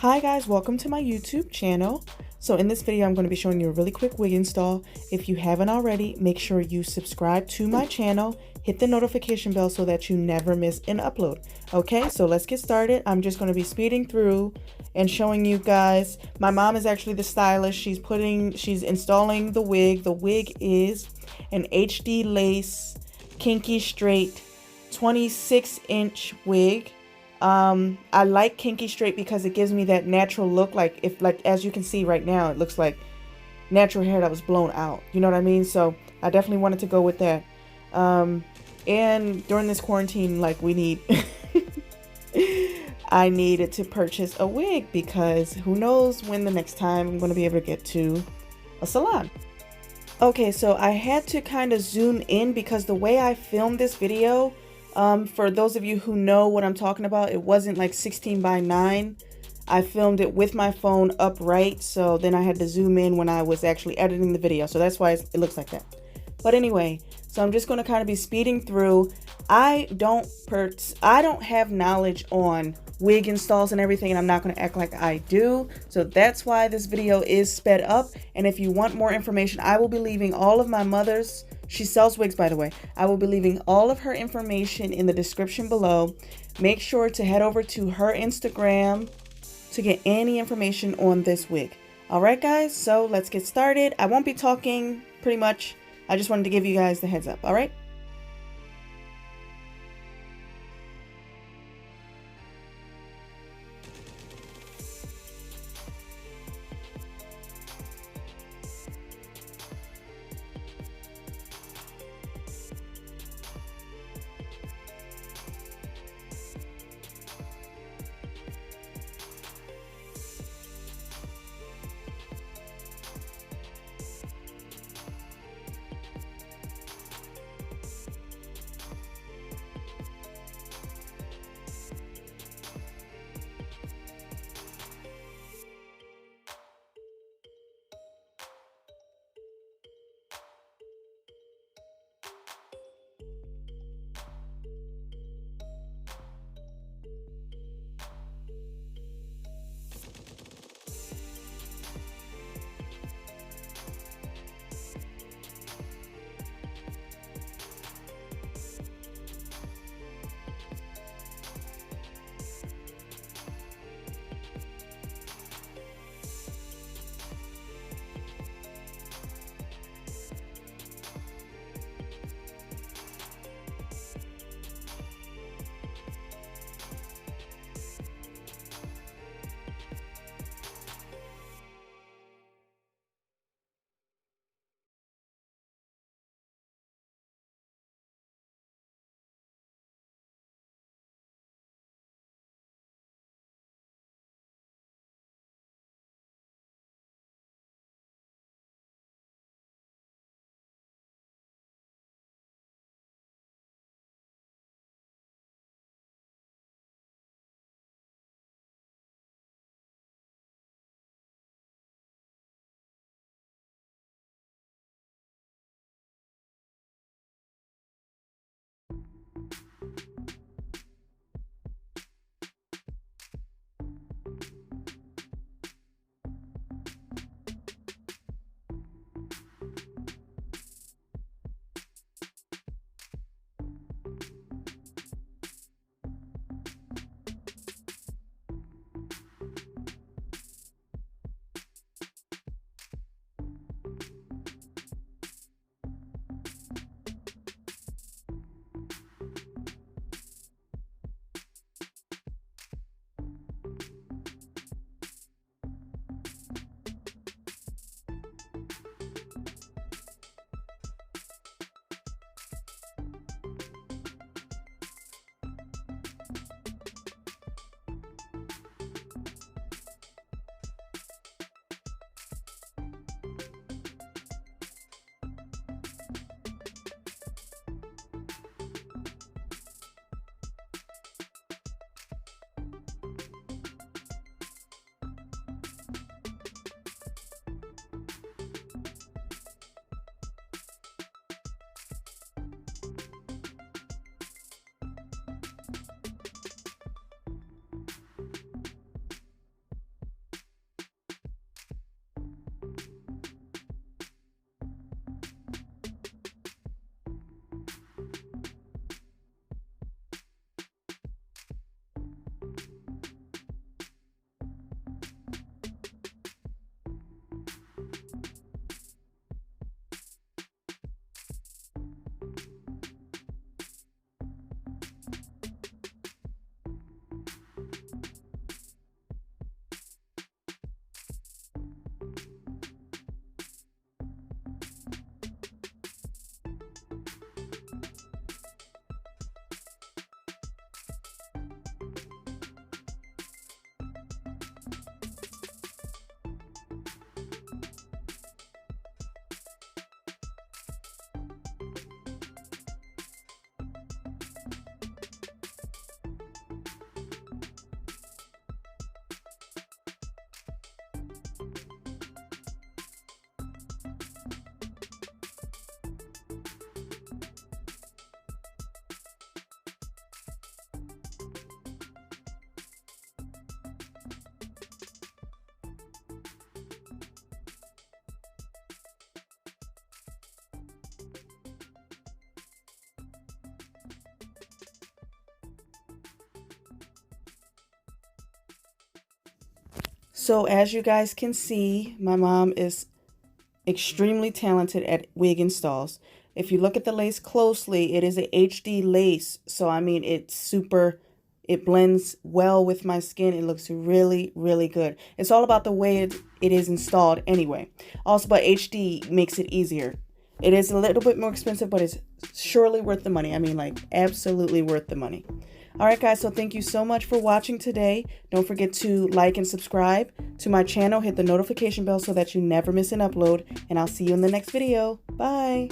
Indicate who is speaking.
Speaker 1: Hi guys, welcome to my YouTube channel. So in this video, I'm going to be showing you a really quick wig install. If you haven't already, make sure you subscribe to my channel, hit the notification bell so that you never miss an upload. Okay, so let's get started. I'm just going to be speeding through and showing you guys. My mom is actually the stylist. She's installing the wig. The wig is an HD lace, kinky straight, 26-inch wig. I like kinky straight because it gives me that natural look. Like as you can see right now, it looks like natural hair that was blown out. You know what I mean? So I definitely wanted to go with that. And during this quarantine, like I needed to purchase a wig because who knows when the next time I'm going to be able to get to a salon. Okay, so I had to kind of zoom in because the way I filmed this video, for those of you who know what I'm talking about, it wasn't like 16:9. I filmed it with my phone upright, so then I had to zoom in when I was actually editing the video. So that's why it looks like that. But anyway, so I'm just going to kind of be speeding through. I don't have knowledge on wig installs and everything, and I'm not going to act like I do. So that's why this video is sped up. And if you want more information, I will be leaving all of my mother's, she sells wigs, by the way. I will be leaving all of her information in the description below. Make sure to head over to her Instagram to get any information on this wig. All right, guys, so let's get started. I won't be talking pretty much. I just wanted to give you guys the heads up. All right. So as you guys can see, my mom is extremely talented at wig installs. If you look at the lace closely, it is a HD lace. So I mean, it blends well with my skin. It looks really, really good. It's all about the way it is installed anyway. Also, but HD makes it easier. It is a little bit more expensive, but it's surely worth the money. I mean, like, absolutely worth the money. All right, guys, so thank you so much for watching today. Don't forget to like and subscribe to my channel. Hit the notification bell so that you never miss an upload. And I'll see you in the next video. Bye.